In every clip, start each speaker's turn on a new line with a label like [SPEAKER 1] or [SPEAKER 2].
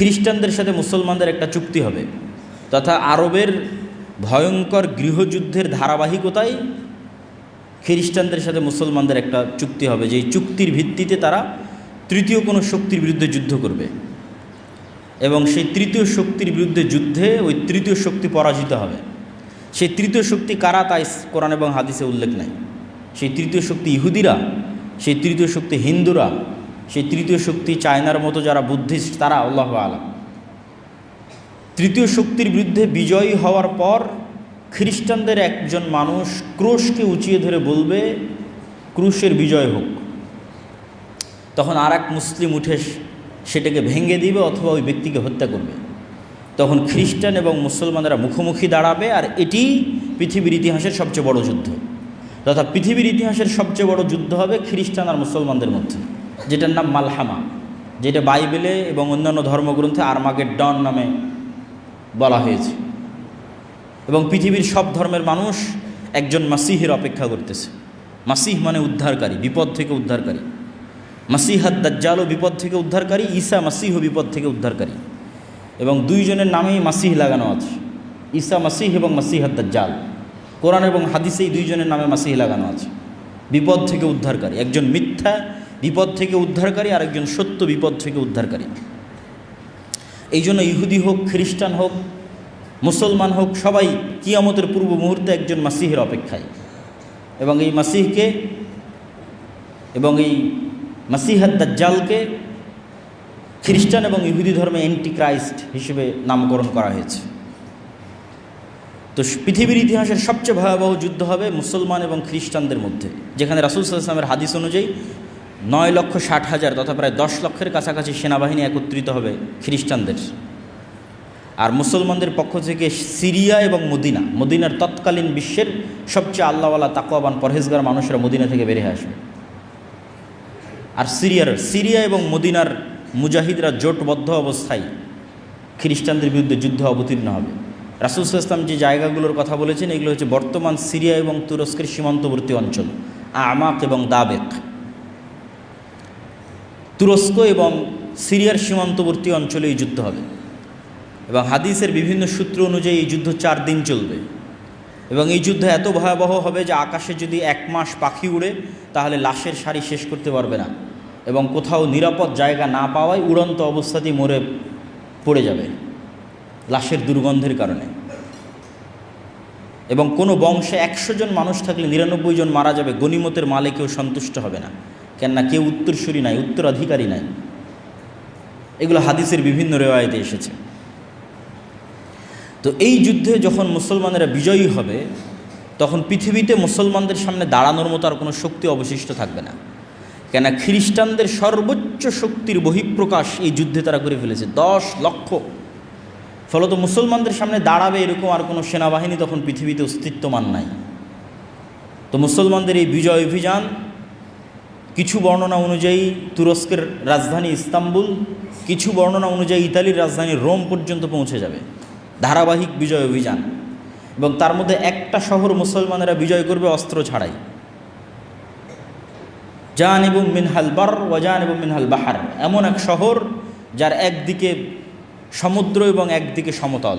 [SPEAKER 1] খ্রিস্টানদের সাথে মুসলমানদের একটা চুক্তি হবে, তথা আরবের ভয়ঙ্কর গৃহযুদ্ধের ধারাবাহিকতায় খ্রিস্টানদের সাথে মুসলমানদের একটা চুক্তি হবে, যে এই চুক্তির ভিত্তিতে তারা তৃতীয় কোনো শক্তির বিরুদ্ধে যুদ্ধ করবে এবং সেই তৃতীয় শক্তির বিরুদ্ধে যুদ্ধে ওই তৃতীয় শক্তি পরাজিত হবে। সেই তৃতীয় শক্তি কারা তা কোরআন এবং হাদিসে উল্লেখ নাই। সেই তৃতীয় শক্তি ইহুদিরা, সেই তৃতীয় শক্তি হিন্দুরা, সেই তৃতীয় শক্তি চায়নার মতো যারা বুদ্ধিস্ট, তারা, আল্লাহু আলাম। তৃতীয় শক্তির বিরুদ্ধে বিজয়ী হওয়ার পর খ্রিস্টানদের একজন মানুষ ক্রুশকে উঁচিয়ে ধরে বলবে, ক্রুশের বিজয় হোক। তখন আর এক মুসলিম উঠে সেটাকে ভেঙে দিবে অথবা ওই ব্যক্তিকে হত্যা করবে। তখন খ্রিস্টান এবং মুসলমানরা মুখোমুখি দাঁড়াবে, আর এটি পৃথিবীর ইতিহাসের সবচেয়ে বড় যুদ্ধ, তথা পৃথিবীর ইতিহাসের সবচেয়ে বড় যুদ্ধ হবে খ্রিস্টান আর মুসলমানদের মধ্যে, যেটার নাম মালহামা, যেটা বাইবেলে এবং অন্যান্য ধর্মগ্রন্থে আর্মাগেড্ডন নামে বলা হয়েছে। এবং পৃথিবীর সব ধর্মের মানুষ একজন মাসিহের অপেক্ষা করতেছে। মাসিহ মানে উদ্ধারকারী, বিপদ থেকে উদ্ধারকারী। মাসিহাদ দাজ্জালও বিপদ থেকে উদ্ধারকারী, ঈসা মাসিহ বিপদ থেকে উদ্ধারকারী, এবং দুইজনের নামেই মাসিহ লাগানো আছে, ঈসা মাসিহ এবং মাসিহাদ দাজ্জাল। কোরআন এবং হাদিসে এই দুইজনের নামে মাসিহ লাগানো আছে, বিপদ থেকে উদ্ধারকারী। একজন মিথ্যা বিপদ থেকে উদ্ধারকারী, আর একজন সত্য বিপদ থেকে উদ্ধারকারী। এই জন্য ইহুদি হোক, খ্রিস্টান হোক, মুসলমান হোক, সবাই কিয়ামতের পূর্ব মুহূর্তে একজন মাসিহের অপেক্ষায়। এবং এই মাসিহকে এবং এই মাসিহাদ দাজ্জালকে খ্রিস্টান এবং ইহুদি ধর্মে অ্যান্টি ক্রাইস্ট হিসেবে নামকরণ করা হয়েছে। তো পৃথিবীর ইতিহাসের সবচেয়ে ভয়াবহ যুদ্ধ হবে মুসলমান এবং খ্রিস্টানদের মধ্যে, যেখানে রাসূল সাল্লাল্লাহু আলাইহি ওয়াসাল্লামের হাদিস অনুযায়ী 9,60,000 তথা প্রায় 10 লক্ষের কাছাকাছি সেনাবাহিনী একত্রিত হবে খ্রিস্টানদের। আর মুসলমানদের পক্ষ থেকে সিরিয়া এবং মদিনার তৎকালীন বিশ্বের সবচেয়ে আল্লাহওয়ালা তাকওয়াবান পরহেজগার মানুষেরা মদিনা থেকে বেরিয়ে আসবে। আর সিরিয়া এবং মদিনার মুজাহিদরা জোটবদ্ধ অবস্থায় খ্রিস্টানদের বিরুদ্ধে যুদ্ধ অবতীর্ণ হবে। রাসূল সাল্লাল্লাহু আলাইহি ওয়াসাল্লাম যে জায়গাগুলোর কথা বলেছেন এগুলো হচ্ছে বর্তমান সিরিয়া এবং তুরস্কের সীমান্তবর্তী অঞ্চল, আমাক এবং দাবেক। তুরস্ক এবং সিরিয়ার সীমান্তবর্তী অঞ্চলে এই যুদ্ধ হবে। এবং হাদিসের বিভিন্ন সূত্র অনুযায়ী এই যুদ্ধ 4 দিন চলবে। এবং এই যুদ্ধ এত ভয়াবহ হবে যে আকাশে যদি 1 মাস পাখি উড়ে তাহলে লাশের সারি শেষ করতে পারবে না, এবং কোথাও নিরাপদ জায়গা না পাওয়ায় উড়ন্ত অবস্থাতেই মরে পড়ে যাবে লাশের দুর্গন্ধের কারণে। এবং কোনো বংশে 100 জন মানুষ থাকলে 99 জন মারা যাবে, গনিমতের মালে কেউ সন্তুষ্ট হবে না, কেননা কেউ উত্তরসূরি নাই, উত্তরাধিকারী নাই। এগুলো হাদিসের বিভিন্ন রেওয়ায়েতে এসেছে। তো এই যুদ্ধে যখন মুসলমানেরা বিজয়ী হবে তখন পৃথিবীতে মুসলমানদের সামনে দাঁড়ানোর মতো আর কোনো শক্তি অবশিষ্ট থাকবে না, কেন খ্রিস্টানদের সর্বোচ্চ শক্তির বহিঃপ্রকাশ এই যুদ্ধে তারা করে ফেলেছে, 10 লক্ষ। ফলত মুসলমানদের সামনে দাঁড়াবে এরকম আর কোনো সেনাবাহিনী তখন পৃথিবীতে অস্তিত্বমান নাই। তো মুসলমানদের এই বিজয় অভিযান কিছু বর্ণনা অনুযায়ী তুরস্কের রাজধানী ইস্তাম্বুল, কিছু বর্ণনা অনুযায়ী ইতালির রাজধানী রোম পর্যন্ত পৌঁছে যাবে, ধারাবাহিক বিজয় অভিযান। এবং তার মধ্যে একটা শহর মুসলমানেরা বিজয় করবে অস্ত্র ছাড়াই, জানিবুম মিনহাল বার ওয়া জানিবুম মিনহাল বাহার, এমন এক শহর যার একদিকে সমুদ্র এবং একদিকে সমতল।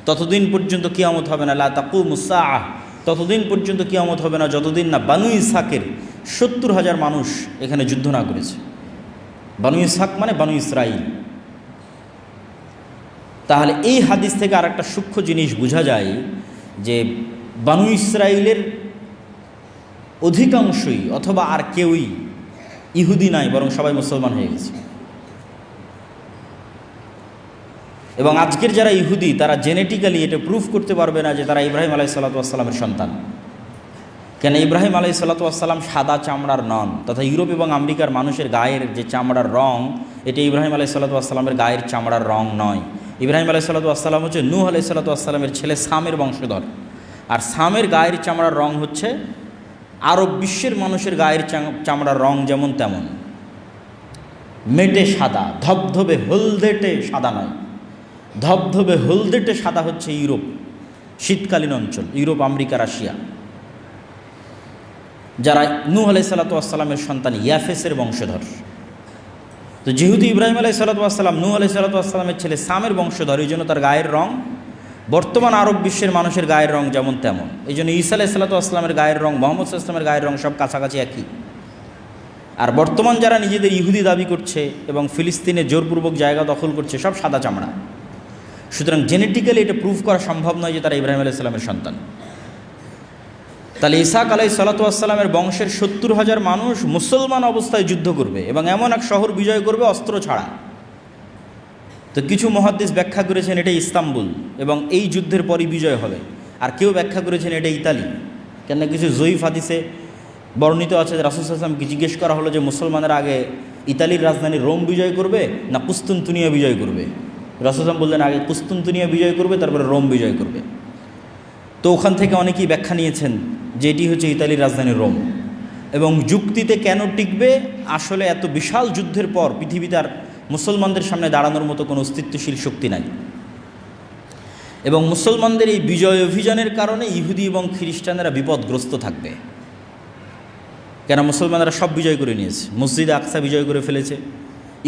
[SPEAKER 1] ততদিন পর্যন্ত কিয়ামত হবে না, লা তাকুমুস সাআহ, ততদিন পর্যন্ত কিয়ামত হবে না যতদিন না বানু ইসহাকের 70,000 মানুষ এখানে যুদ্ধ না করেছে। বানু ইসহাক মানে বানু ইসরাইল। তাহলে এই হাদিস থেকে আর একটা সূক্ষ্ম জিনিস বোঝা যায় যে বানু ইসরাইলের অধিকাংশই অথবা আর কেউই ইহুদি নাই, বরং সবাই মুসলমান হয়ে গেছে। এবং আজকের যারা ইহুদি তারা জেনেটিক্যালি এটা প্রুফ করতে পারবে না যে তারা ইব্রাহিম আলাইহিসসালাতু ওয়াসসালামের সন্তান, কেন ইব্রাহিম আলাইহিসসালাতু ওয়াসসালাম সাদা চামড়ার নন, তথা ইউরোপ এবং আমেরিকার মানুষের গায়ের যে চামড়ার রং এটা ইব্রাহিম আলাইহিসসালাতু ওয়াসসালামের গায়ের চামড়ার রং নয়। ইব্রাহিম আলাইহিসসালাতু ওয়াসসালাম হচ্ছে নূহ আলাইহিসসালাতু ওয়াসসালামের ছেলে সামের বংশধর, আর সামের গায়ের চামড়ার রং হচ্ছে আরব বিশ্বের মানুষের গায়ের চামড়ার রং যেমন তেমন, মেটে সাদা, ধবধবে হলদেটে সাদা নয়। ধবধবে হলদেটে সাদা হচ্ছে ইউরোপ, শীতকালীন অঞ্চল, ইউরোপ, আমেরিকা, রাশিয়া, যারা নূহ আলাইহিসসালাতু ওয়াসসালামের সন্তান ইয়াফেসের বংশধর। তো যেহেতু ইব্রাহিম আলাইহিসসালাম নূহ আলাইহিসসালামের ছেলে সামের বংশধর, এই জন্য তার গায়ের রং বর্তমান আরব বিশ্বের মানুষের গায়ের রং যেমন তেমন। এই জন্য ঈসা আলাইহিসসালামের গায়ের রং, মুহাম্মদ সাল্লাল্লাহু আলাইহি ওয়াসাল্লামের গায়ের রং সব কাছাকাছি একই। আর বর্তমান যারা নিজেদের ইহুদি দাবি করছে এবং ফিলিস্তিনে জোরপূর্বক জায়গা দখল করছে, সব সাদা চামড়া। সুতরাং জেনেটিক্যালি এটা প্রুভ করা সম্ভব নয় যে তারা ইব্রাহিম আলাইহিসসালামের সন্তান। তাহলে ইসহাক আলাইহিসসালামের বংশের 70,000 মানুষ মুসলমান অবস্থায় যুদ্ধ করবে এবং এমন এক শহর বিজয় করবে অস্ত্র ছাড়া। তো কিছু মুহাদ্দিস ব্যাখ্যা করেছেন এটা ইস্তাম্বুল এবং এই যুদ্ধের পরই বিজয় হবে, আর কেউ ব্যাখ্যা করেছেন এটা ইতালি। কেন কিছু জয়ীফ হাদিসে বর্ণিত আছে যে রাসূল সাল্লাল্লাহু আলাইহি ওয়াসাল্লামকে জিজ্ঞেস করা হলো যে মুসলমানেরা আগে ইতালির রাজধানী রোম বিজয় করবে না কুস্তুনতুনিয়া বিজয় করবে। রাসূল সাল্লাল্লাহু আলাইহি ওয়াসাল্লাম বললেন আগে কুস্তুনতুনিয়া বিজয় করবে, তারপরে রোম বিজয় করবে। তো ওখান থেকে অনেকেই ব্যাখ্যা নিয়েছেন যে এটি হচ্ছে ইতালির রাজধানী রোম। এবং যুক্তিতে কেন টিকবে, আসলে এত বিশাল যুদ্ধের পর পৃথিবীতে আর মুসলমানদের সামনে দাঁড়ানোর মতো কোনো অস্তিত্বশীল শক্তি নাই। এবং মুসলমানদের এই বিজয় অভিযানের কারণে ইহুদি এবং খ্রিস্টানেরা বিপদগ্রস্ত থাকবে। কেন মুসলমানরা সব বিজয় করে নিয়েছে, মসজিদে আকসা বিজয় করে ফেলেছে,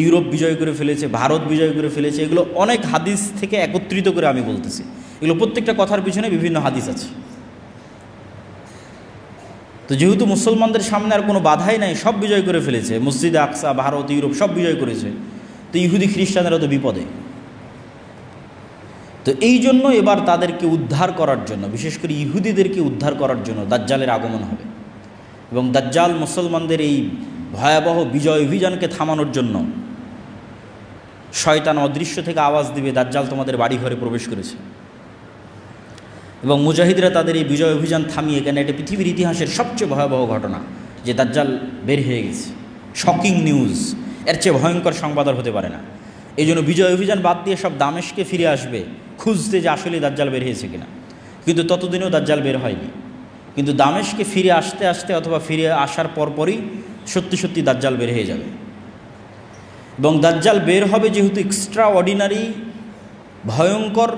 [SPEAKER 1] ইউরোপ বিজয় করে ফেলেছে, ভারত বিজয় করে ফেলেছে। এগুলো অনেক হাদিস থেকে একত্রিত করে আমি বলতেছি, এগুলো প্রত্যেকটা কথার পিছনে বিভিন্ন হাদিস আছে। তো যেহেতু মুসলমানদের সামনে আর কোনো বাধাই নাই, সব বিজয় করে ফেলেছে, মসজিদে আকসা, ভারত, ইউরোপ সব বিজয় করেছে, তো ইহুদি খ্রিস্টানেরা তো বিপদে। তো এই জন্য এবার তাদেরকে উদ্ধার করার জন্য, বিশেষ করে ইহুদিদেরকে উদ্ধার করার জন্য দাজ্জালের আগমন হবে। এবং দাজ্জাল মুসলমানদের এই ভয়াবহ বিজয় অভিযানকে থামানোর জন্য শয়তান অদৃশ্য থেকে আওয়াজ দিবে, দাজ্জাল তোমাদের বাড়ি ঘরে প্রবেশ করেছে। এবং মুজাহিদরা তাদের এই বিজয় অভিযান থামিয়ে, কেন এটা পৃথিবীর ইতিহাসের সবচেয়ে ভয়াবহ ঘটনা যে দাজ্জাল বের হয়ে গেছে, শকিং নিউজ, এর চেয়ে ভয়ঙ্কর সংবাদ আর হতে পারে না। এই জন্য বিজয় অভিযান বাদ দিয়ে সব দামেশকে ফিরে আসবে খুঁজতে যে আসলে দাজ্জাল বের হয়েছে কিনা। কিন্তু ততদিনেও দাজ্জাল বের হয়নি। কিন্তু দামেশকে ফিরে আসতে আসতে অথবা ফিরে আসার পরপরই সত্যি সত্যি দাজ্জাল বের হয়ে যাবে। এবং দাজ্জাল বের হবে যেহেতু এক্সট্রা অর্ডিনারি, ভয়ঙ্কর,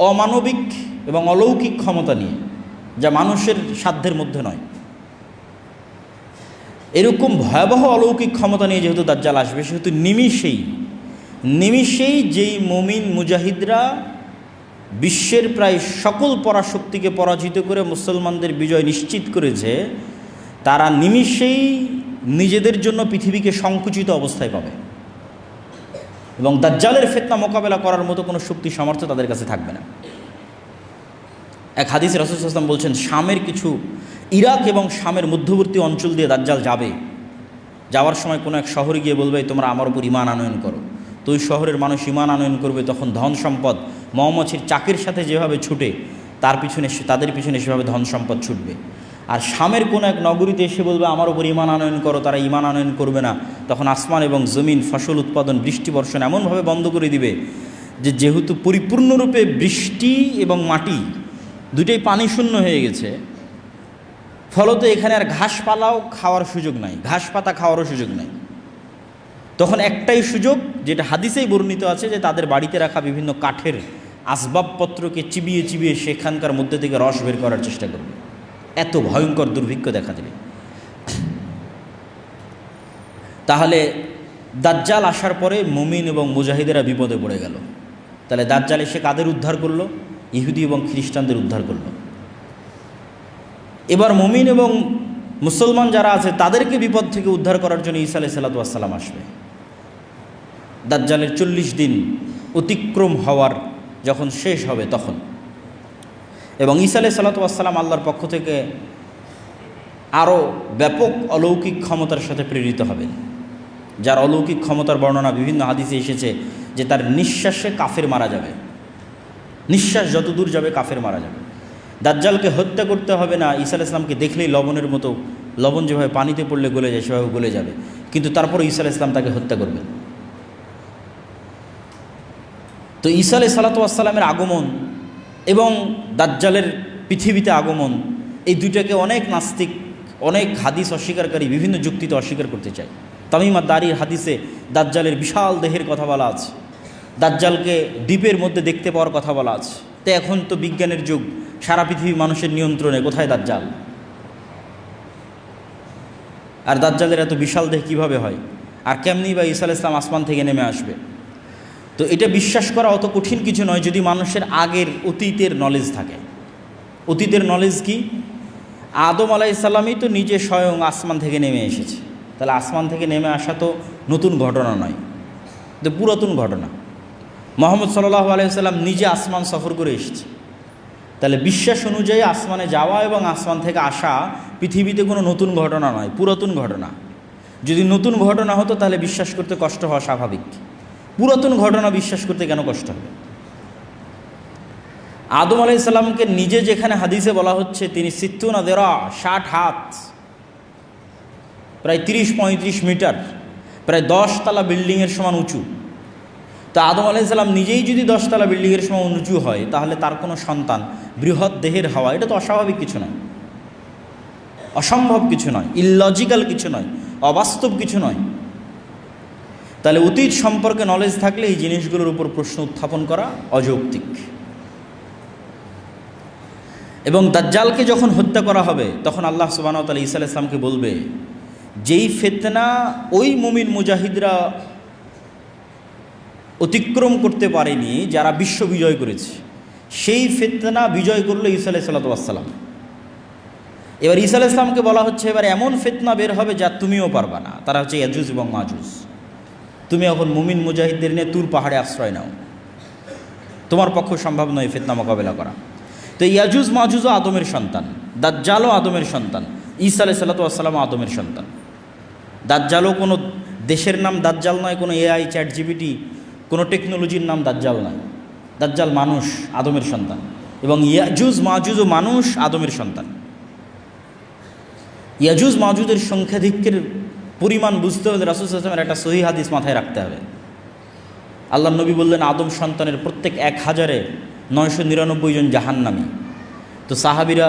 [SPEAKER 1] অমানবিক এবং অলৌকিক ক্ষমতা নিয়ে, যা মানুষের সাধ্যের মধ্যে নয়, এরকম ভয়াবহ অলৌকিক ক্ষমতা নিয়ে যেহেতু দাজ্জাল আসবে, সেহেতু নিমিষেই যেই মুমিন মুজাহিদরা বিশ্বের প্রায় সকল পরাশক্তিকে পরাজিত করে মুসলমানদের বিজয় নিশ্চিত করেছে, তারা নিমিষেই নিজেদের জন্য পৃথিবীকে সংকুচিত অবস্থায় পাবে এবং দাজ্জালের ফিতনা মোকাবেলা করার মতো কোনো শক্তি সামর্থ্য তাদের কাছে থাকবে না। এক হাদিসে রাসূল সাল্লাল্লাহু আলাইহি ওয়াসাল্লাম বলছেন, শামের কিছু, ইরাক এবং শামের মধ্যবর্তী অঞ্চল দিয়ে দাজ্জাল যাবে। যাওয়ার সময় কোনো এক শহরে গিয়ে বলবে তোমরা আমার উপর ঈমান আনয়ন করো। তো ওই শহরের মানুষ ঈমান আনয়ন করবে, তখন ধন সম্পদ মৌমাছির চাকের সাথে যেভাবে ছুটে তাদের পিছনে সেভাবে ধন সম্পদ ছুটবে। আর শামের কোনো এক নগরীতে এসে বলবে আমার উপর ঈমান আনয়ন করো, তারা ঈমান আনয়ন করবে না। তখন আসমান এবং জমিন, ফসল উৎপাদন, বৃষ্টি বর্ষণ এমনভাবে বন্ধ করে দিবে যে যেহেতু পরিপূর্ণরূপে বৃষ্টি এবং মাটি দুটোই পানি শূন্য হয়ে গেছে, ফলত এখানে আর ঘাসপালাও খাওয়ার সুযোগ নাই, ঘাস পাতা খাওয়ারও সুযোগ নাই। তখন একটাই সুযোগ, যেটা হাদিসেই বর্ণিত আছে, যে তাদের বাড়িতে রাখা বিভিন্ন কাঠের আসবাবপত্রকে চিবিয়ে চিবিয়ে সেখানকার মধ্যে থেকে রস বের করার চেষ্টা করবে। এত ভয়ঙ্কর দুর্ভিক্ষ দেখা দেবে। তাহলে দাজ্জাল আসার পরে মুমিন এবং মুজাহিদেরা বিপদে পড়ে গেল। তাহলে দাজ্জাল এসে কাদের উদ্ধার করলো? ইহুদি এবং খ্রিস্টানদের উদ্ধার করলো। এবার মুমিন এবং মুসলমান যারা আছে তাদেরকে বিপদ থেকে উদ্ধার করার জন্য ঈসা আলাইহিস সালাম আসবে। দাজ্জালের 40 দিন অতিক্রম হওয়ার যখন শেষ হবে তখন, এবং ঈসা আলাইহিস সালাম আল্লাহর পক্ষ থেকে আরও ব্যাপক অলৌকিক ক্ষমতার সাথে প্রেরিত হবেন, যার অলৌকিক ক্ষমতার বর্ণনা বিভিন্ন হাদিসে এসেছে যে তার নিঃশ্বাসে কাফের মারা যাবে, নিঃশ্বাস যত দূর যাবে কাফের মারা যাবে। দাজ্জালকে হত্যা করতে হবে না, ঈসা আলাইহিস সালামকে দেখলেই লবণের মতো, লবণ যেভাবে পানিতে পড়লে গলে যায় সেভাবে গলে যাবে, কিন্তু তারপরে ঈসা আলাইহিস সালাম তাকে হত্যা করবেন। তো ঈসা আলাইহিস সালামের আগমন এবং দাজ্জালের পৃথিবীতে আগমন, এই দুইটাকে অনেক নাস্তিক, অনেক হাদিস অস্বীকারী বিভিন্ন যুক্তিতে অস্বীকার করতে চায়। তামিম আদ-দারির হাদিসে দাজ্জালের বিশাল দেহের কথা বলা আছে, দাজ্জালকে দ্বীপের মধ্যে দেখতে পাওয়ার কথা বলা আছে। তো এখন তো বিজ্ঞানের যুগ, সারা পৃথিবী মানুষের নিয়ন্ত্রণে, কোথায় দাজ্জাল? আর দাজ্জালের এত বিশাল দেহ কীভাবে হয়? আর কেমনি বা ঈসা আলাইহিস সালাম আসমান থেকে নেমে আসবে? তো এটা বিশ্বাস করা অত কঠিন কিছু নয় যদি মানুষের আগের অতীতের নলেজ থাকে। অতীতের নলেজ কি? আদম আলাইহিস সালামই তো নিজে স্বয়ং আসমান থেকে নেমে এসেছে, তাহলে আসমান থেকে নেমে আসা তো নতুন ঘটনা নয়, তো পুরাতন ঘটনা। মুহাম্মদ সাল্লাল্লাহু আলাইহি ওয়াসাল্লাম নিজে আসমান সফর করে এসেছে, তাহলে বিশ্বাস অনুযায়ী আসমানে যাওয়া এবং আসমান থেকে আসা পৃথিবীতে কোনো নতুন ঘটনা নয়, পুরাতন ঘটনা। যদি নতুন ঘটনা হতো তাহলে বিশ্বাস করতে কষ্ট হওয়া স্বাভাবিক। পুরাতন ঘটনা বিশ্বাস করতে কেন কষ্ট হবে? আদম আলাইহিস সালামকে নিজে যেখানে হাদিসে বলা হচ্ছে তিনি 60 হাত, প্রায় 30-35 মিটার, প্রায় 10 তলা বিল্ডিংয়ের সমান উঁচু। তা আদম আলাইহিস সালাম নিজেই যদি 10 তলা বিল্ডিংয়ের সমান উঁচু হয়, তাহলে তার কোনো সন্তান বৃহৎ দেহের হওয়া এটা তো অস্বাভাবিক কিছু নয়, অসম্ভব কিছু নয়, ইললজিক্যাল কিছু নয়, অবাস্তব কিছু নয়। তাহলে অতীত সম্পর্কে নলেজ থাকলে এই জিনিসগুলোর উপর প্রশ্ন উত্থাপন করা অযৌক্তিক। এবং দাজ্জালকে যখন হত্যা করা হবে তখন আল্লাহ সুবহানাহু ওয়া তাআলা ঈসা আলাইহিস সালামকে বলবে, যেই ফিতনা ওই মুমিন মুজাহিদরা অতিক্রম করতে পারেনি যারা বিশ্ব বিজয় করেছে, সেই ফিতনা বিজয় করলো ঈসা আলাইহিস সালাম। এবার ঈসা আলাইহিস সালামকে বলা হচ্ছে এবার এমন ফিতনা বের হবে যা তুমিও পারবা না, তারা হচ্ছে ইয়াজুজ এবং মাজুজ। তুমি এখন মুমিন মুজাহিদদের নিয়ে তুর পাহাড়ে আশ্রয় নাও, তোমার পক্ষে সম্ভব নয় ফিতনা মোকাবেলা করা। তো ইয়াজুজ মাজুজও আদমের সন্তান, দাজ্জালও আদমের সন্তান, ঈসা আলাইহিস সালামও আদমের সন্তান। দাজ্জালও কোনো দেশের নাম দাজ্জাল নয়, কোনো এআই চ্যাট জিপিটি কোনো টেকনোলজির নাম দাজ্জাল নয়। দাজ্জাল মানুষ, আদমের সন্তান, এবং ইয়াজুজ মাজুজও মানুষ, আদমের সন্তান। ইয়াজুজ মাজুজের সংখ্যাধিক্যের পরিমাণ বুঝতে হলে রাসূল সাল্লাল্লাহু আলাইহি ওয়াসাল্লামের একটা সহিহ হাদিস মাথায় রাখতে হবে। আল্লাহ নবী বললেন আদম সন্তানের প্রত্যেক 1099 জন জাহান্নামী। তো সাহাবীরা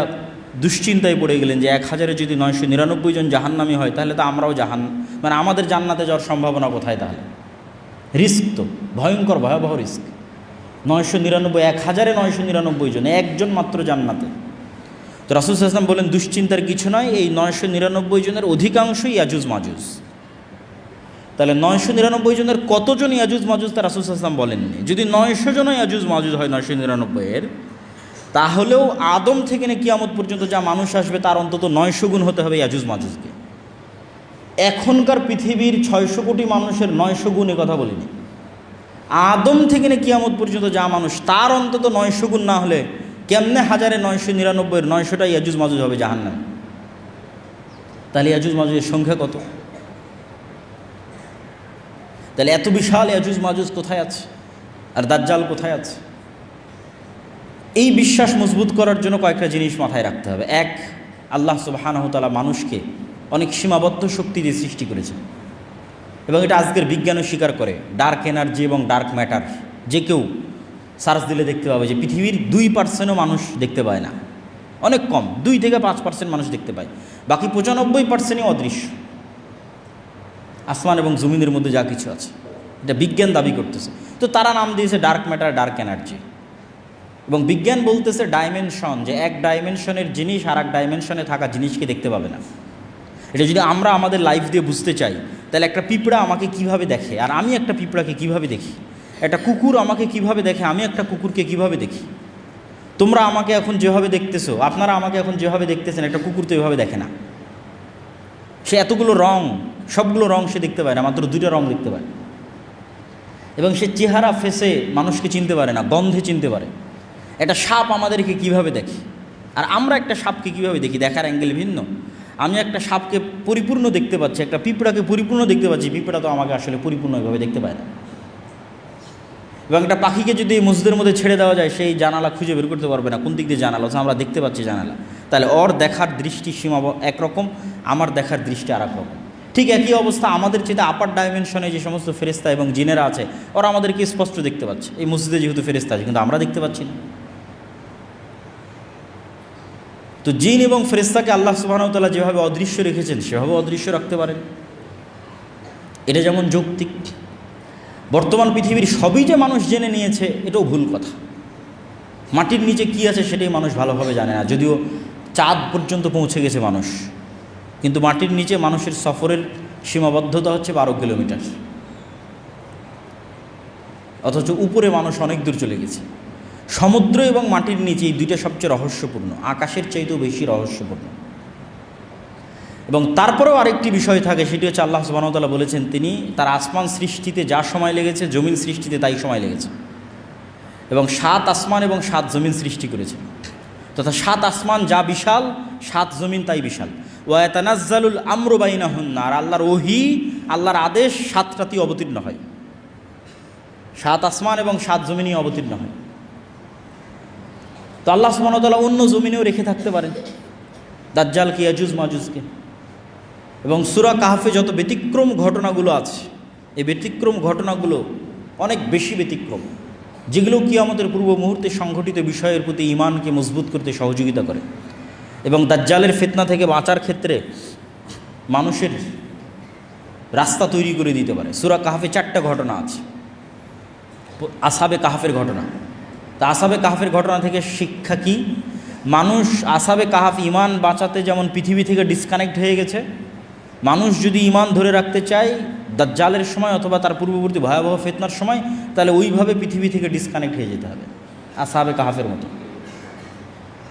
[SPEAKER 1] দুশ্চিন্তায় পড়ে গেলেন যে 1000-এ যদি 999 জন জাহান্নামী হয় তাহলে তো আমরাও মানে আমাদের জান্নাতে যাওয়ার সম্ভাবনা কোথায়? তাহলে রিস্ক তো ভয়ঙ্কর, ভয়াবহ রিস্ক। 1000-এ 999 জন, একজন মাত্র জান্নাতে। তো রাসূল সাল্লাল্লাহু আলাইহি ওয়াসাল্লাম বলেন দুশ্চিন্তার কিছু নয়, এই 999 জনের অধিকাংশই ইয়াজুজ মাজুজ। তাহলে 999 জনের কতজন ইয়াজুজ মাজুজ তা রাসূল সাল্লাল্লাহু আলাইহি ওয়াসাল্লাম বলেননি। যদি 900 জনও ইয়াজুজ মাজুজ হয় 999-এর, তাহলেও আদম থেকে নিয়ে কিয়ামত পর্যন্ত যা মানুষ আসবে তার অন্তত 900 গুণ হতে হবে ইয়াজুজ মাজুজকে। এখনকার পৃথিবীর 600 কোটি মানুষের 900 গুণ এ কথা বলিনি। আদম থেকে নিয়ে কিয়ামত পর্যন্ত যা মানুষ তার অন্তত 900 গুণ না হলে কেমনে 1000-999-এর 900টা ইয়াজুজ মাজুজ হবে জাহান্নাম? তাহলে ইয়াজুজ মাজুজের সংখ্যা কত? তাহলে এত বিশাল ইয়াজুজ মাজুজ কোথায় আছে আর দাজ্জাল কোথায় আছে? এই বিশ্বাস মজবুত করার জন্য কয়েকটা জিনিস মাথায় রাখতে হবে। এক, আল্লাহ সুবহানাহু ওয়া তাআলা মানুষকে অনেক সীমাবদ্ধ শক্তি দিয়ে সৃষ্টি করেছেন, এবং এটা আজকের বিজ্ঞানও স্বীকার করে। ডার্ক এনার্জি এবং ডার্ক ম্যাটার যে কেউ সার্চ দিলে দেখতে পাবে যে পৃথিবীর 2%ও মানুষ দেখতে পায় না, অনেক কম, 2-5% মানুষ দেখতে পায়, বাকি 95%ই অদৃশ্য। আসমান এবং জমিনের মধ্যে যা কিছু আছে এটা বিজ্ঞান দাবি করতেছে। তো তারা নাম দিয়েছে ডার্ক ম্যাটার, ডার্ক এনার্জি। এবং বিজ্ঞান বলতেছে ডাইমেনশন, যে এক ডাইমেনশনের জিনিস আর এক ডাইমেনশনে থাকা জিনিসকে দেখতে পাবে না। এটা যদি আমরা আমাদের লাইফ দিয়ে বুঝতে চাই, তাহলে একটা পিঁপড়া আমাকে কিভাবে দেখে আর আমি একটা পিঁপড়াকে কিভাবে দেখি, একটা কুকুর আমাকে কিভাবে দেখে আমি একটা কুকুরকে কিভাবে দেখি, তোমরা আমাকে এখন যেভাবে দেখতেছো, আপনারা আমাকে এখন যেভাবে দেখতেছেন, একটা কুকুর তো এভাবে দেখে না। সে এতগুলো রং, সবগুলো রং সে দেখতে পায় না, মাত্র 2টা রং দেখতে পায়। এবং সে চেহারা ফেসে মানুষকে চিনতে পারে না, গন্ধে চিনতে পারে। একটা সাপ আমাদেরকে কিভাবে দেখে আর আমরা একটা সাপকে কিভাবে দেখি, দেখার অ্যাঙ্গেল ভিন্ন। আমি একটা সাপকে পরিপূর্ণ দেখতে পাচ্ছি, একটা পিঁপড়াকে পরিপূর্ণ দেখতে পাচ্ছি, পিঁপড়া তো আমাকে আসলে পরিপূর্ণভাবে দেখতে পায় না। এবং একটা পাখিকে যদি মসজিদের মধ্যে ছেড়ে দেওয়া যায়, সেই জানালা খুঁজে বের করতে পারবে না কোন দিক দিয়ে জানালা, আমরা দেখতে পাচ্ছি জানালা। তাহলে ওর দেখার দৃষ্টি সীমা একরকম, আমার দেখার দৃষ্টি আর এক রকম। ঠিক একই অবস্থা আমাদের চেয়ে আপার ডাইমেনশনে যে সমস্ত ফেরেশতা এবং জিনেরা আছে, ওরা আমাদেরকে স্পষ্ট দেখতে পাচ্ছে। এই মসজিদে যেহেতু ফেরেশতা আছে, কিন্তু আমরা দেখতে পাচ্ছি না। তো জিন এবং ফেরেশতাকে আল্লাহ সুবহানাহু ওয়া তাআলা যেভাবে অদৃশ্য রেখেছেন সেভাবে অদৃশ্য রাখতে পারেন, এটা যেমন যৌক্তিক। বর্তমান পৃথিবীর সবই যে মানুষ জেনে নিয়েছে এটাও ভুল কথা। মাটির নিচে কি আছে সেটাই মানুষ ভালোভাবে জানে না, যদিও চাঁদ পর্যন্ত পৌঁছে গেছে মানুষ, কিন্তু মাটির নিচে মানুষের সফরের সীমাবদ্ধতা হচ্ছে 12 কিলোমিটার, অথচ উপরে মানুষ অনেক দূর চলে গেছে। সমুদ্র এবং মাটির নিচে এই দুইটা সবচেয়ে রহস্যপূর্ণ, আকাশের চাইতেও বেশি রহস্যপূর্ণ। এবং তারপরেও আরেকটি বিষয় থাকে, সেটি হচ্ছে আল্লাহ সুবহানাহু ওয়া তাআলা বলেছেন তিনি তার আসমান সৃষ্টিতে যা সময় লেগেছে জমিন সৃষ্টিতে তাই সময় লেগেছে, এবং 7 আসমান এবং 7 জমিন সৃষ্টি করেছেন, তথা 7 আসমান যা বিশাল 7 জমিন তাই বিশাল। ওয়া ইয়াতানাজ্জালুল আমরু বাইনাহুন্না, আর আল্লাহর ওহী, আল্লাহর আদেশ 7টাতেই অবতীর্ণ হয়, 7 আসমান এবং 7 জমিনই অবতীর্ণ হয়। তো আল্লাহ সুবহানাহু ওয়া তাআলা অন্য জমিনেও রেখে থাকতে পারেন দাজ্জালকে, ইয়াজুজ মাজুজকে। এবং সূরা কাহফে যত ব্যতিক্রম ঘটনাগুলো আছে, এই ব্যতিক্রম ঘটনাগুলো অনেক বেশি ব্যতিক্রম, যেগুলো কিয়ামতের পূর্ব মুহূর্তে সংঘটিত বিষয়ের প্রতি ঈমানকে মজবুত করতে সহযোগিতা করে এবং দাজ্জালের ফিতনা থেকে বাঁচার ক্ষেত্রে মানুষের রাস্তা তৈরি করে দিতে পারে। সূরা কাহফে 4টা ঘটনা আছে। আসহাবে কাহফের ঘটনা, তা আসহাবে কাহফের ঘটনা থেকে শিক্ষা কি? মানুষ আসহাবে কাহফ ঈমান বাঁচাতে যেমন পৃথিবী থেকে ডিসকানেক্ট হয়ে গেছে, মানুষ যদি ঈমান ধরে রাখতে চায় দাজ্জালের সময় অথবা তার পূর্ববর্তী ভয়াবহ ফিতনার সময়, তাহলে ওইভাবে পৃথিবী থেকে ডিসকানেক্ট হয়ে যেতে হবে আসহাবে কাহফের মতো।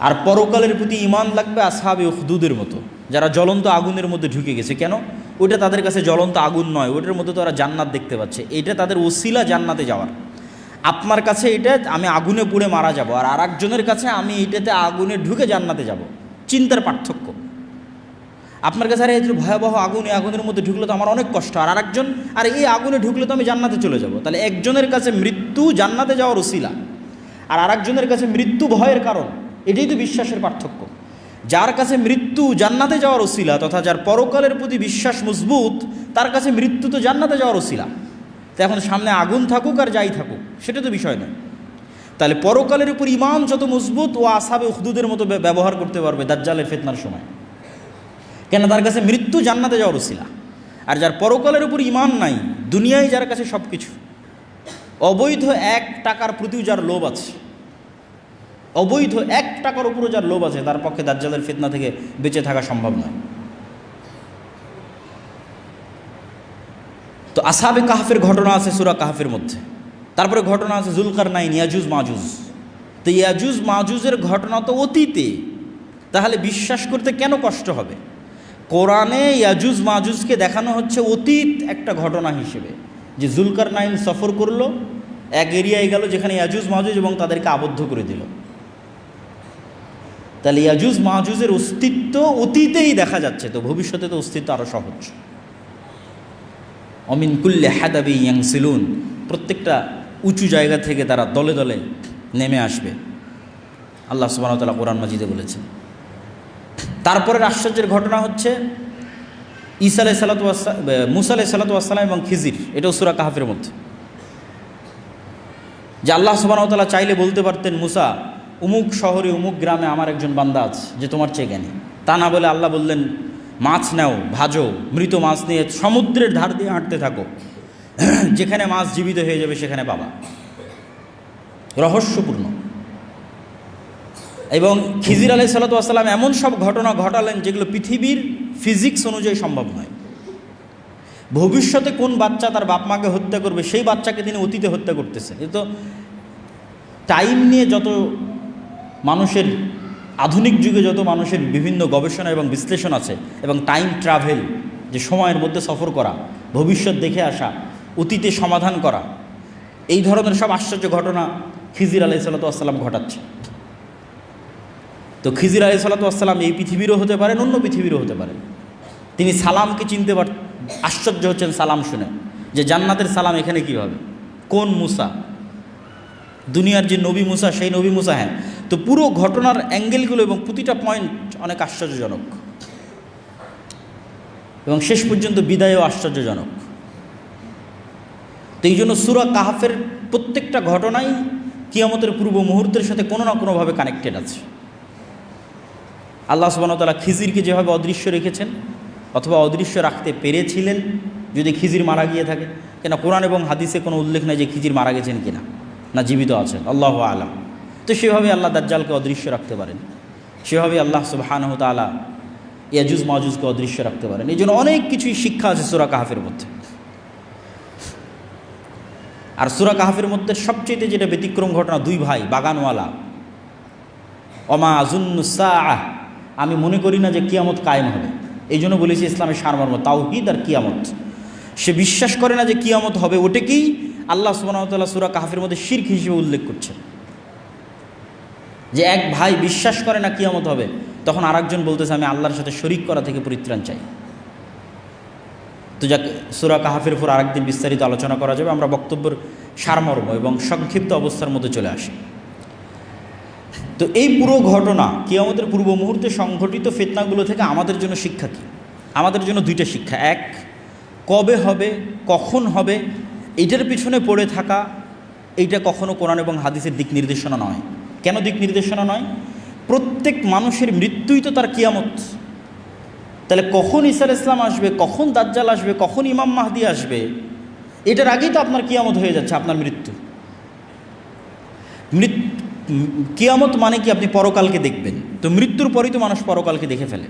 [SPEAKER 1] আর পরকালের প্রতি ঈমান লাগবে আসহাবে উখদুদের মতো, যারা জ্বলন্ত আগুনের মধ্যে ঢুকে গেছে। কেন? ওইটা তাদের কাছে জ্বলন্ত আগুন নয়, ওইটার মধ্যে তো ওরা জান্নাত দেখতে পাচ্ছে, এটা তাদের ওসিলা জান্নাতে যাওয়ার। আপনার কাছে এটা আমি আগুনে পুড়ে মারা যাব, আর আরেকজনের কাছে আমি এটাতে আগুনে ঢুকে জান্নাতে যাব, চিন্তার পার্থক্য। আপনার কাছে আরে ভয়াবহ আগুন, এই আগুনের মধ্যে ঢুকলে তো আমার অনেক কষ্ট, আর আরেকজন আর এই আগুনে ঢুকলে তো আমি জান্নাতে চলে যাব। তাহলে একজনের কাছে মৃত্যু জান্নাতে যাওয়ার ওসিলা, আর আরেকজনের কাছে মৃত্যু ভয়ের কারণ। এটাই তো বিশ্বাসের পার্থক্য। যার কাছে মৃত্যু জান্নাতে যাওয়ার ওসিলা, তথা যার পরকালের প্রতি বিশ্বাস মজবুত, তার কাছে মৃত্যু তো জান্নাতে যাওয়ার ওসিলা। তো এখন সামনে আগুন থাকুক আর যাই থাকুক সেটা তো বিষয় নয়। তাহলে পরকালের উপর ঈমান যত মজবুত, ও আসহাবে উখদুদের মতো ব্যবহার করতে পারবে দাজ্জালের ফিতনার সময়, কেন? তার কাছে মৃত্যু জান্নাতে যাওয়ার ওসিলা। আর যার পরকালের উপর ঈমান নাই, দুনিয়ায় যার কাছে সব কিছু, অবৈধ 1 টাকার প্রতিও যার লোভ আছে, অবৈধ 1 টাকার উপরও যার লোভ আছে, তার পক্ষে দাজ্জালের ফিতনা থেকে বেঁচে থাকা সম্ভব নয়। তো আসহাবে কাহফের ঘটনা আছে সূরা কাহফের মধ্যে। তারপরে ঘটনা আছে যুলকারনাইন, ইয়াজুজ মাজুজ। তো ইয়াজুজ মাজুজের ঘটনা তো অতীতে, তাহলে বিশ্বাস করতে কেন কষ্ট হবে? কোরআনে ইয়াজুজ মাজুজকে দেখানো হচ্ছে অতীত একটা ঘটনা হিসেবে, যে যুলকারনাইন সফর করলো, এক এরিয়ায় গেল যেখানে ইয়াজুজ মাজুজ, এবং তাদেরকে আবদ্ধ করে দিল। তাহলে ইয়াজুজ মাজুজের অস্তিত্ব অতীতেই দেখা যাচ্ছে, তো ভবিষ্যতে তো অস্তিত্ব আরও সহজ। অমিন কুল্লে হাদাবি ইয়াংসিলুন, প্রত্যেকটা উঁচু জায়গা থেকে তারা দলে দলে নেমে আসবে, আল্লাহ সুবহানাহু ওয়া তাআলা কোরআন মাজিদে বলেছেন। তারপরের আশ্চর্যের ঘটনা হচ্ছে ঈসা আলাইহিস সালাতু ওয়াস সালাম, মূসা আলাইহিস সালাতু ওয়াস সালাম এবং খিজির, এটাও সূরা কাহফের মধ্যে। যে আল্লাহ সুবহানাহু ওয়া তাআলা চাইলে বলতে পারতেন, মূসা উমুক শহরে উমুক গ্রামে আমার একজন বান্দা আছে যে তোমার চেয়ে জ্ঞানী। তা না বলে আল্লাহ বললেন, মাছ নাও, ভাজো, মৃত মাছ নিয়ে সমুদ্রের ধার দিয়ে হাঁটতে থাকো, যেখানে মাছ জীবিত হয়ে যাবে সেখানে পাবা। রহস্যপূর্ণ। এবং খিজির আলাইহিস সালাতু ওয়াস সালাম এমন সব ঘটনা ঘটালেন যেগুলো পৃথিবীর ফিজিক্স অনুযায়ী সম্ভব নয়। ভবিষ্যতে কোন বাচ্চা তার বাপ মাকে হত্যা করবে, সেই বাচ্চাকে তিনি অতীতে হত্যা করতেছেন। এ তো টাইম নিয়ে যত মানুষের, আধুনিক যুগে যত মানুষের বিভিন্ন গবেষণা এবং বিশ্লেষণ আছে, এবং টাইম ট্রাভেল, যে সময়ের মধ্যে সফর করা, ভবিষ্যৎ দেখে আসা, অতীতে সমাধান করা, এই ধরনের সব আশ্চর্য ঘটনা খিজির আলাইহিস সালাতু ওয়াস সালাম ঘটাচ্ছে। তো খিজির আলাইহিস সালাতু ওয়াস সালাম এই পৃথিবীরও হতে পারেন, অন্য পৃথিবীরও হতে পারেন। তিনি সালামকে চিনতে আশ্চর্য হচ্ছেন সালাম শুনে, যে জান্নাতের সালাম এখানে কীভাবে, কোন মূসা, দুনিয়ার যে নবী মূসা সেই নবী মূসা? হ্যাঁ। তো পুরো ঘটনার অ্যাঙ্গেলগুলো এবং প্রতিটা পয়েন্ট অনেক আশ্চর্যজনক, এবং শেষ পর্যন্ত বিদায়ও আশ্চর্যজনক। তো এই জন্য সূরা কাহফের প্রত্যেকটা ঘটনাই কিয়ামতের পূর্ব মুহূর্তের সাথে কোনো না কোনোভাবে কানেক্টেড আছে। আল্লাহ সুবহানাহু ওয়া তাআলা খিজিরকে যেভাবে অদৃশ্য রেখেছেন, অথবা অদৃশ্য রাখতে পেরেছিলেন যদি খিজির মারা গিয়ে থাকে, কেন কোরআন এবং হাদিসে কোনো উল্লেখ নেই যে খিজির মারা গেছেন কিনা, না জীবিত আছেন, আল্লাহু আ'লাম। তো সেভাবে আল্লাহ দাজ্জালকে অদৃশ্য রাখতে পারেন, সেভাবে আল্লাহ সুবহানাহু ওয়া তাআলা ইয়াজুজ মাজুজকে অদৃশ্য রাখতে পারেন। এই জন্য অনেক কিছুই শিক্ষা আছে সূরা কাহফের মধ্যে। আর সূরা কাহফের মধ্যে সবচেয়ে যেটা ব্যতিক্রম ঘটনা, দুই ভাই বাগানওয়ালা, ওমা আযুন্নু সাআহ, আমি মনে করি না যে কিয়ামত কায়েম হবে। এই জন্য বলেছি ইসলামের সারমর্ম তাওহীদ আর কিয়ামত। সে বিশ্বাস করে না যে কিয়ামত হবে, ওটাকেই আল্লাহ সুবহানাহু ওয়া তাআলা সূরা কাহফের মধ্যে শিরক হিসেবে উল্লেখ করছেন। যে এক ভাই বিশ্বাস করে না কিয়ামত হবে, তখন আরেকজন বলতেছে আমি আল্লাহর সাথে শরীক করা থেকে পরিত্রাণ চাই। তো যাক, সূরা কাহফের উপর আরেকদিন বিস্তারিত আলোচনা করা যাবে। আমরা বক্তব্যের সারমর্ম এবং সংক্ষিপ্ত অবস্থার মধ্যে চলে আসি। তো এই পুরো ঘটনা কিয়ামতের পূর্ব মুহূর্তে সংঘটিত ফিতনাগুলো থেকে আমাদের জন্য শিক্ষা কী? আমাদের জন্য দুইটা শিক্ষা। এক, কবে হবে, কখন হবে, এইটার পিছনে পড়ে থাকা, এইটা কখনো কোরআন এবং হাদিসের দিক নির্দেশনা নয়। কেন দিক নির্দেশনা নয়? প্রত্যেক মানুষের মৃত্যুই তো তার কিয়ামত। তাহলে কখন ঈসা আলাইহিস সালাম আসবে, কখন দাজ্জাল আসবে, কখন ইমাম মাহদি আসবে, এটার আগেই তো আপনার কিয়ামত হয়ে যাচ্ছে, আপনার মৃত্যু। কিয়ামত মানে কি? আপনি পরকালকে দেখবেন। তো মৃত্যুর পরেই তো মানুষ পরকালকে দেখে ফেলে।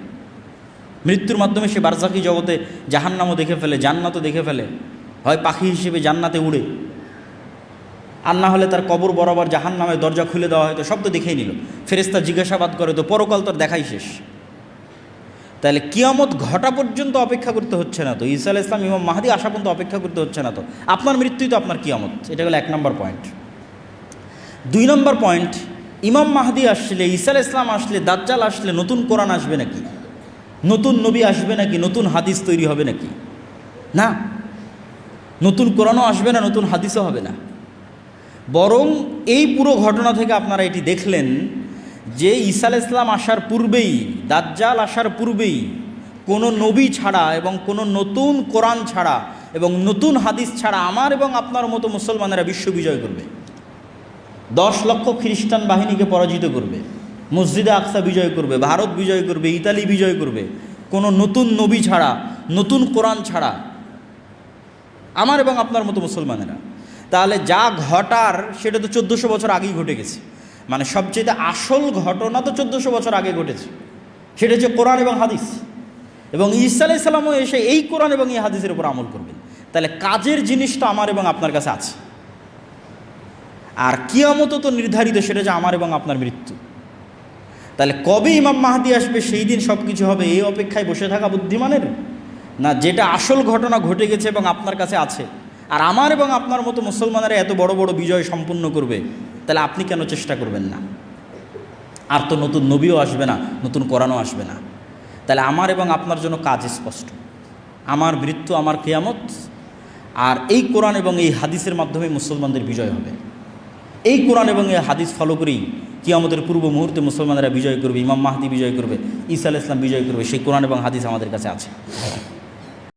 [SPEAKER 1] মৃত্যুর মাধ্যমে সে বারজাকি জগতে জাহান্নামও দেখে ফেলে, জান্নাতও দেখে ফেলে। হয় পাখি হিসেবে জান্নাতে উড়ে, আর না হলে তার কবর বরাবর জাহান্নামের দরজা খুলে দেওয়া হয়তো, সব তো দেখেই নিল। ফেরেশতা জিজ্ঞাসাবাদ করে, তো পরকাল তোর দেখাই শেষ। তাহলে কিয়ামত ঘটা পর্যন্ত অপেক্ষা করতে হচ্ছে না তো, ঈসা আলাইহিস সালাম ইমাম মাহদি আসা পর্যন্ত অপেক্ষা করতে হচ্ছে না তো, আপনার মৃত্যুই তো আপনার কিয়ামত। এটা হলো 1 নম্বর পয়েন্ট। 2 নম্বর পয়েন্ট, ইমাম মাহদি আসলে, ঈসা আলাইহিস সালাম আসলে, দাজ্জাল আসলে নতুন কোরআন আসবে নাকি? নতুন নবী আসবে নাকি? নতুন হাদিস তৈরি হবে নাকি? না, নতুন কোরআনও আসবে না, নতুন হাদিসও হবে না। বরং এই পুরো ঘটনা থেকে আপনারা এটি দেখলেন যে ঈসা আলাইহিস সালাম আসার পূর্বেই, দাজ্জাল আসার পূর্বেই কোনো নবী ছাড়া এবং কোনো নতুন কোরআন ছাড়া এবং নতুন হাদিস ছাড়া আমার এবং আপনার মতো মুসলমানেরা বিশ্ব বিজয় করবে। 10 লক্ষ খ্রিস্টান বাহিনীকে পরাজিত করবে, মসজিদে আকসা বিজয় করবে, ভারত বিজয় করবে, ইতালি বিজয় করবে, কোনো নতুন নবী ছাড়া, নতুন কোরআন ছাড়া, আমার এবং আপনার মতো মুসলমানেরা। তাহলে যা ঘটার সেটা তো 1400 বছর আগেই ঘটে গেছে। মানে সবচেয়ে আসল ঘটনা তো 1400 বছর আগে ঘটেছে, সেটা হচ্ছে কোরআন এবং হাদিস। এবং ঈসা আলাইহিস সালামও এসে এই কোরআন এবং এই হাদিসের উপর আমল করবেন। তাহলে কাজের জিনিসটা আমার এবং আপনার কাছে আছে। আর কিয়ামতও তো নির্ধারিত, সেটা যে আমার এবং আপনার মৃত্যু। তাহলে কবে ইমাম মাহদি আসবে, সেই দিন সব কিছু হবে, এই অপেক্ষায় বসে থাকা বুদ্ধিমানের? না, যেটা আসল ঘটনা ঘটে গেছে এবং আপনার কাছে আছে, আর আমার এবং আপনার মতো মুসলমানেরা এত বড় বড় বিজয় সম্পূর্ণ করবে, তাহলে আপনি কেন চেষ্টা করবেন না? আর তো নতুন নবীও আসবে না, নতুন কোরআনও আসবে না। তাহলে আমার এবং আপনার জন্য কাজ স্পষ্ট, আমার মৃত্যু, আমার কিয়ামত, আর এই কোরআন এবং এই হাদিসের মাধ্যমে মুসলমানদের বিজয় হবে। এই কোরআন এবং এই হাদিস ফলো করেই কিয়ামতের পূর্ব মুহূর্তে মুসলমানেরা বিজয় করবে, ইমাম মাহদি বিজয় করবে, ঈসা আলাইহিস সালাম বিজয় করবে। সেই কোরআন এবং হাদিস আমাদের কাছে আছে।